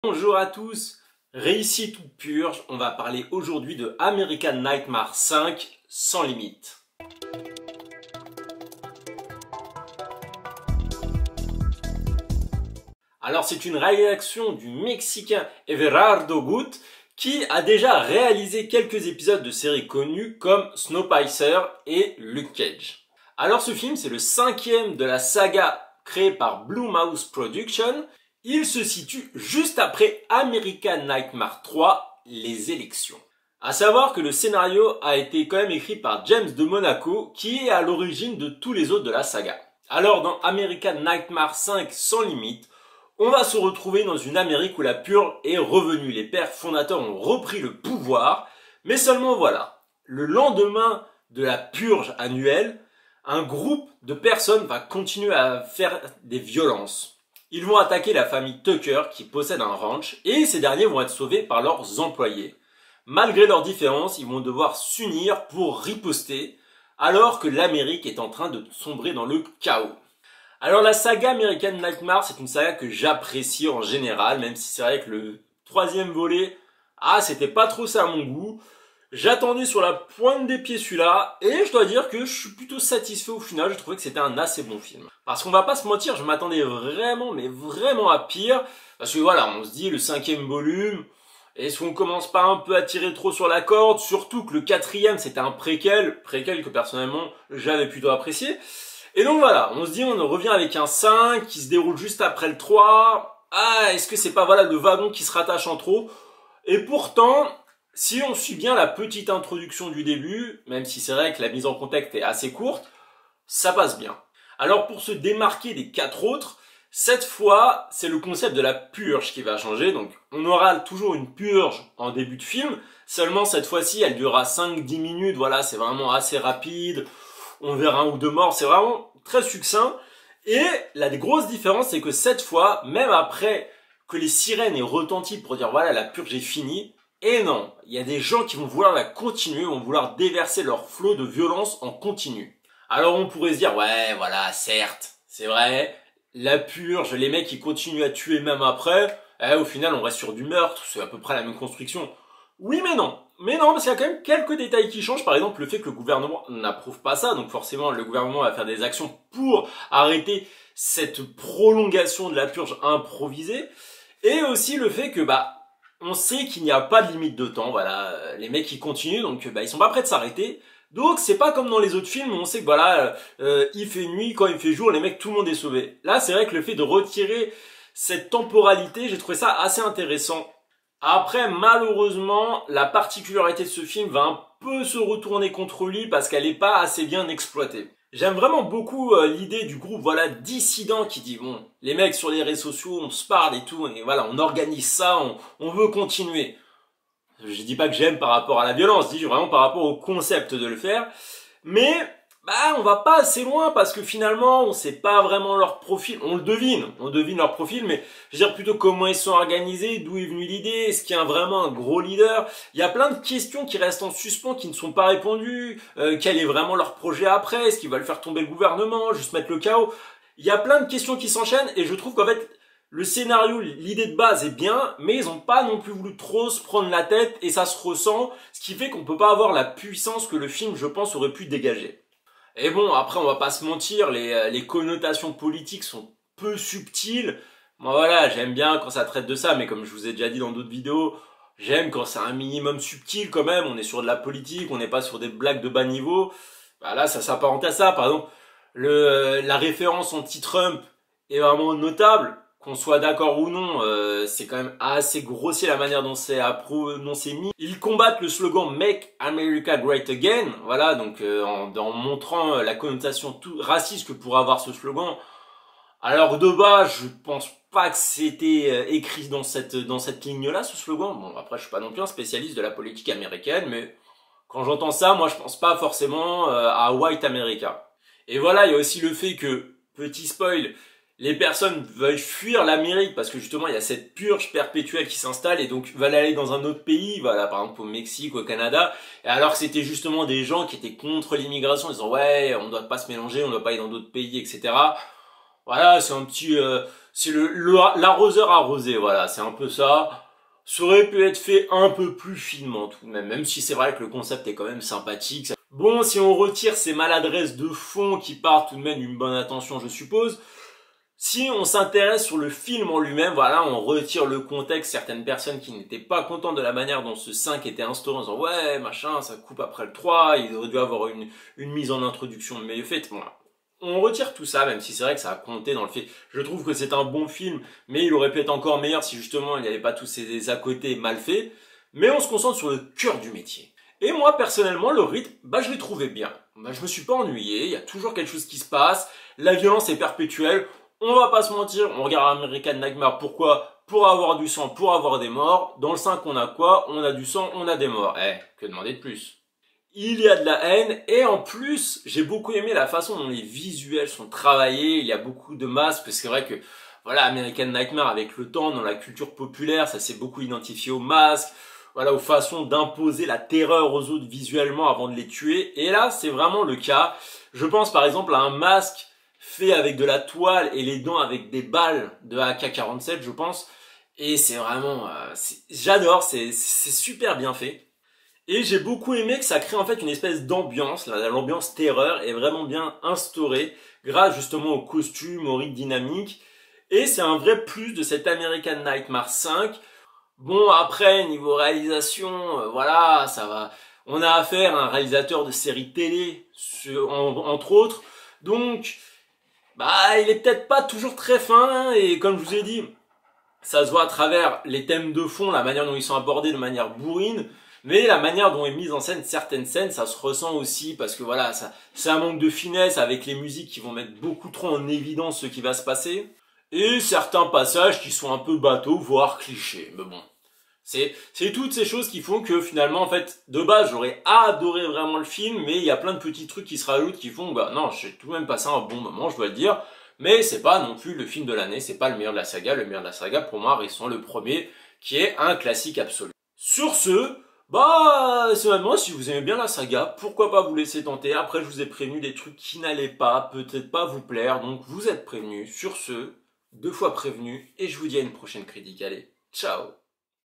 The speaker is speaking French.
Bonjour à tous, réussite ou purge, on va parler aujourd'hui de American Nightmare 5 sans limite. Alors c'est une réaction du Mexicain Everardo Gut qui a déjà réalisé quelques épisodes de séries connues comme Snowpiercer et Luke Cage. Alors ce film c'est le 5e de la saga créée par Blue Mouse Productions. Il se situe juste après American Nightmare 3, les élections. À savoir que le scénario a été quand même écrit par James de Monaco, qui est à l'origine de tous les autres de la saga. Alors dans American Nightmare 5 sans limite, on va se retrouver dans une Amérique où la purge est revenue. Les pères fondateurs ont repris le pouvoir, mais seulement voilà. Le lendemain de la purge annuelle, un groupe de personnes va continuer à faire des violences. Ils vont attaquer la famille Tucker qui possède un ranch et ces derniers vont être sauvés par leurs employés. Malgré leurs différences, ils vont devoir s'unir pour riposter alors que l'Amérique est en train de sombrer dans le chaos. Alors la saga American Nightmare, c'est une saga que j'apprécie en général, même si c'est vrai que le 3e volet, c'était pas trop ça à mon goût. J'attendais sur la pointe des pieds celui-là, et je dois dire que je suis plutôt satisfait au final, je trouvais que c'était un assez bon film. Parce qu'on va pas se mentir, je m'attendais vraiment, mais vraiment à pire, parce que voilà, on se dit le 5e volume, est-ce qu'on commence pas un peu à tirer trop sur la corde, surtout que le 4e c'était un préquel que personnellement j'avais plutôt apprécié. Et donc voilà, on se dit on revient avec un 5 qui se déroule juste après le 3, est-ce que c'est pas voilà le wagon qui se rattache en trop? Et pourtant, si on suit bien la petite introduction du début, même si c'est vrai que la mise en contexte est assez courte, ça passe bien. Alors pour se démarquer des 4 autres, cette fois, c'est le concept de la purge qui va changer. Donc on aura toujours une purge en début de film, seulement cette fois-ci elle durera 5-10 minutes, voilà, c'est vraiment assez rapide, on verra 1 ou 2 morts, c'est vraiment très succinct. Et la grosse différence c'est que cette fois, même après que les sirènes aient retenti pour dire voilà la purge est finie, et non, il y a des gens qui vont vouloir la continuer, vont vouloir déverser leur flot de violence en continu. Alors on pourrait se dire, ouais, voilà, certes, c'est vrai, la purge, les mecs qui continuent à tuer même après, au final on reste sur du meurtre, c'est à peu près la même construction. Oui mais non, parce qu'il y a quand même quelques détails qui changent, par exemple le fait que le gouvernement n'approuve pas ça, donc forcément le gouvernement va faire des actions pour arrêter cette prolongation de la purge improvisée, et aussi le fait que on sait qu'il n'y a pas de limite de temps, voilà, les mecs ils continuent, donc ils sont pas prêts de s'arrêter. Donc c'est pas comme dans les autres films où on sait que voilà, il fait nuit, quand il fait jour, les mecs, tout le monde est sauvé. Là c'est vrai que le fait de retirer cette temporalité, j'ai trouvé ça assez intéressant. Après malheureusement, la particularité de ce film va un peu se retourner contre lui parce qu'elle est pas assez bien exploitée. J'aime vraiment beaucoup l'idée du groupe voilà dissident qui dit bon les mecs sur les réseaux sociaux on se parle et tout et voilà on organise ça, on veut continuer. Je dis pas que j'aime par rapport à la violence, je dis vraiment par rapport au concept de le faire. Mais on va pas assez loin parce que finalement on sait pas vraiment leur profil, on devine leur profil, mais je veux dire plutôt comment ils sont organisés, d'où est venue l'idée, est-ce qu'il y a vraiment un gros leader. Il y a plein de questions qui restent en suspens, qui ne sont pas répondues, quel est vraiment leur projet après, est-ce qu'ils veulent faire tomber le gouvernement, juste mettre le chaos. Il y a plein de questions qui s'enchaînent et je trouve qu'en fait le scénario, l'idée de base est bien, mais ils ont pas non plus voulu trop se prendre la tête et ça se ressent, ce qui fait qu'on peut pas avoir la puissance que le film, je pense, aurait pu dégager. Et bon, après, on va pas se mentir, les connotations politiques sont peu subtiles. Moi, voilà, j'aime bien quand ça traite de ça, mais comme je vous ai déjà dit dans d'autres vidéos, j'aime quand c'est un minimum subtil quand même. On est sur de la politique, on n'est pas sur des blagues de bas niveau. Là, ça s'apparente à ça. Par exemple, la référence anti-Trump est vraiment notable. Qu'on soit d'accord ou non, c'est quand même assez grossier la manière dont c'est mis. Ils combattent le slogan Make America Great Again, voilà, donc en montrant la connotation tout raciste que pourrait avoir ce slogan. Alors de base, je pense pas que c'était écrit dans cette ligne-là, ce slogan. Bon, après, je suis pas non plus un spécialiste de la politique américaine, mais quand j'entends ça, moi, je pense pas forcément à White America. Et voilà, il y a aussi le fait que, petit spoil, les personnes veulent fuir l'Amérique parce que justement il y a cette purge perpétuelle qui s'installe et donc veulent aller dans un autre pays, voilà par exemple au Mexique, au Canada, et alors que c'était justement des gens qui étaient contre l'immigration, en disant ouais on doit pas se mélanger, on doit pas aller dans d'autres pays, etc. Voilà, c'est c'est l'arroseur arrosé, voilà, c'est un peu ça. Ça aurait pu être fait un peu plus finement tout de même, même si c'est vrai que le concept est quand même sympathique. Bon, si on retire ces maladresses de fond qui partent tout de même d'une bonne intention, je suppose, si on s'intéresse sur le film en lui-même, voilà, on retire le contexte, certaines personnes qui n'étaient pas contentes de la manière dont ce 5 était instauré en disant ouais, machin, ça coupe après le 3, il aurait dû avoir une mise en introduction mieux faite. Bon, on retire tout ça, même si c'est vrai que ça a compté dans le fait. Je trouve que c'est un bon film, mais il aurait pu être encore meilleur si justement il n'y avait pas tous ces à côté mal faits. Mais on se concentre sur le cœur du métier. Et moi, personnellement, le rythme, je l'ai trouvé bien. Je me suis pas ennuyé, il y a toujours quelque chose qui se passe, la violence est perpétuelle, on va pas se mentir, on regarde American Nightmare, pourquoi? Pour avoir du sang, pour avoir des morts. Dans le 5, on a quoi? On a du sang, on a des morts. Que demander de plus? Il y a de la haine, et en plus, j'ai beaucoup aimé la façon dont les visuels sont travaillés, il y a beaucoup de masques, parce que c'est vrai que, voilà, American Nightmare, avec le temps, dans la culture populaire, ça s'est beaucoup identifié aux masques, voilà, aux façons d'imposer la terreur aux autres visuellement avant de les tuer. Et là, c'est vraiment le cas. Je pense par exemple à un masque fait avec de la toile et les dents avec des balles de AK-47, je pense. Et c'est vraiment, j'adore, c'est super bien fait. Et j'ai beaucoup aimé que ça crée en fait une espèce d'ambiance, l'ambiance terreur est vraiment bien instaurée grâce justement aux costumes, au rythme dynamique. Et c'est un vrai plus de cet American Nightmare 5. Bon, après, niveau réalisation, voilà, ça va. On a affaire à un réalisateur de séries télé, entre autres. Donc, il est peut-être pas toujours très fin, et comme je vous ai dit, ça se voit à travers les thèmes de fond, la manière dont ils sont abordés de manière bourrine, mais la manière dont est mise en scène certaines scènes, ça se ressent aussi, parce que voilà, c'est un manque de finesse avec les musiques qui vont mettre beaucoup trop en évidence ce qui va se passer. Et certains passages qui sont un peu bateaux, voire clichés. Mais bon, c'est toutes ces choses qui font que finalement, en fait, de base, j'aurais adoré vraiment le film, mais il y a plein de petits trucs qui se rajoutent qui font, non, j'ai tout de même passé un bon moment, je dois le dire. Mais c'est pas non plus le film de l'année, c'est pas le meilleur de la saga. Le meilleur de la saga, pour moi, reste le premier, qui est un classique absolu. Sur ce, c'est vraiment, si vous aimez bien la saga, pourquoi pas vous laisser tenter. Après, je vous ai prévenu des trucs qui n'allaient pas, peut-être pas vous plaire, donc vous êtes prévenus. Sur ce, 2 fois prévenu, et je vous dis à une prochaine critique. Allez, ciao!